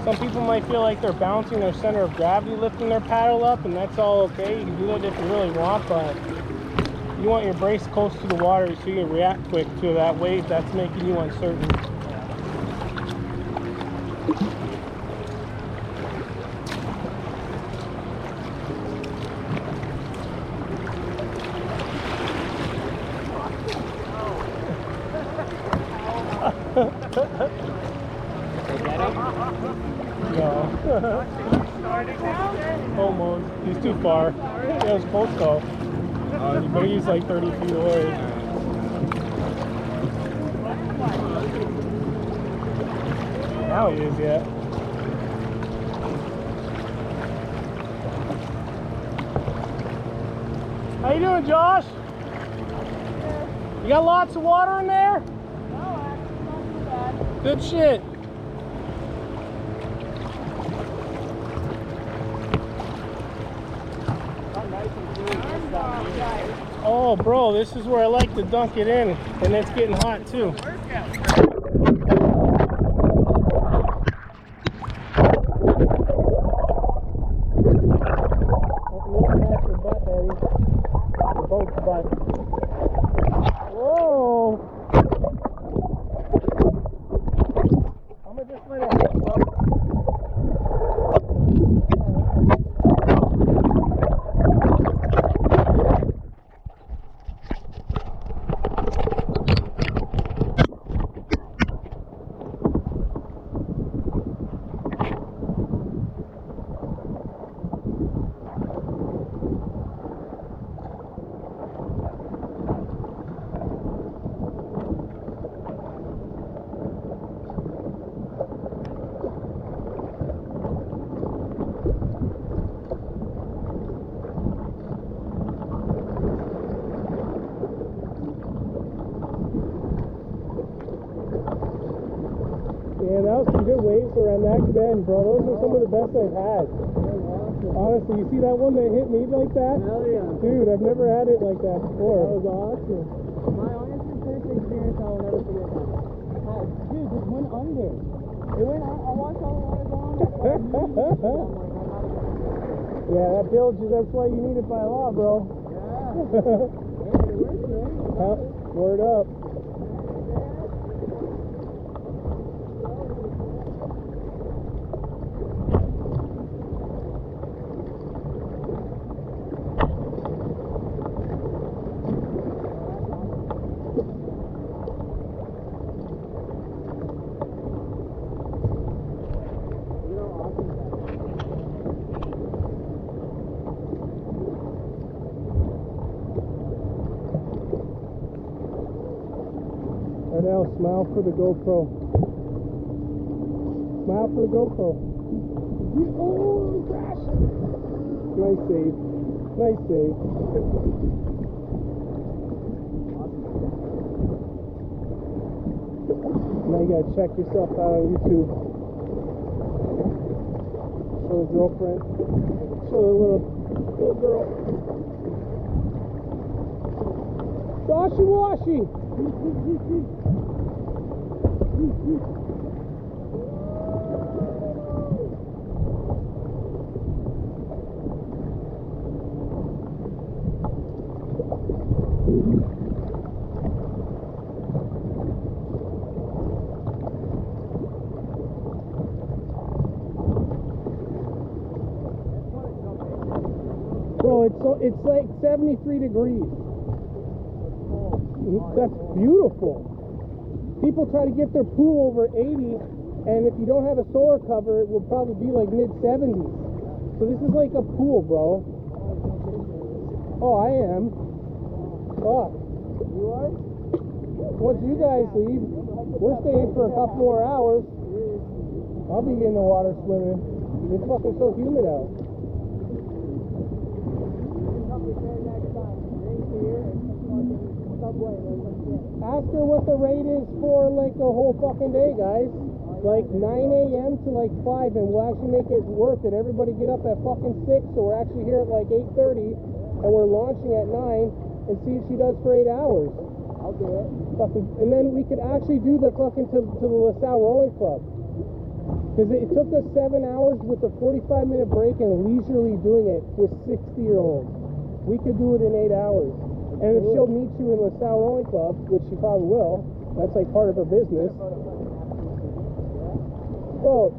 Some people might feel like they're bouncing their center of gravity, lifting their paddle up, and that's all okay. You can do that if you really want, but you want your brace close to the water so you can react quick to that wave that's making you uncertain. No. Almost. He's too far. Yeah, it was close though. But he's like 30 feet away. Now he is, yeah. How you doing, Josh? You got lots of water in there? No, actually not too bad. Good shit. Oh, bro, this is where I like to dunk it in, and it's getting hot too. Whoa! I'm gonna just let it hit, bro. Yeah, that was some good waves around that bend, bro. Those are some of the best I've had. Honestly, you see that one that hit me like that? Hell yeah. Dude, I've never had it like that before. That was awesome. My honestly first experience, I will never forget that. Dude, this went under. It went, I watched all the water go on. Yeah, that builds you. That's why you need it by law, bro. Yeah. Hey, it works, right? Word up. Right now, smile for the GoPro. Smile for the GoPro. Oh, crash! Nice save. Nice save. Now you gotta check yourself out on YouTube. Show the girlfriend. Show the little girl. Washy washy! Bro, it's like 73 degrees. That's beautiful. People try to get their pool over 80, and if you don't have a solar cover, it will probably be like mid-70s. So this is like a pool, bro. Oh, I am. Fuck. You are? Once you guys leave, we're staying for a couple more hours. I'll be in the water swimming. It's fucking so humid out. Ask her what the rate is for like a whole fucking day, guys. Like 9 a.m. to like 5, and we'll actually make it worth it. Everybody get up at fucking 6, so we're actually here at like 8:30, and we're launching at 9, and see if she does for 8 hours. I'll do it. Fucking, and then we could actually do the fucking to the LaSalle Rowing Club. Because it took us 7 hours with a 45-minute break and leisurely doing it with 60-year-olds. We could do it in 8 hours. And if she'll meet you in LaSalle Rowing Club, which she probably will, that's like part of her business. Well,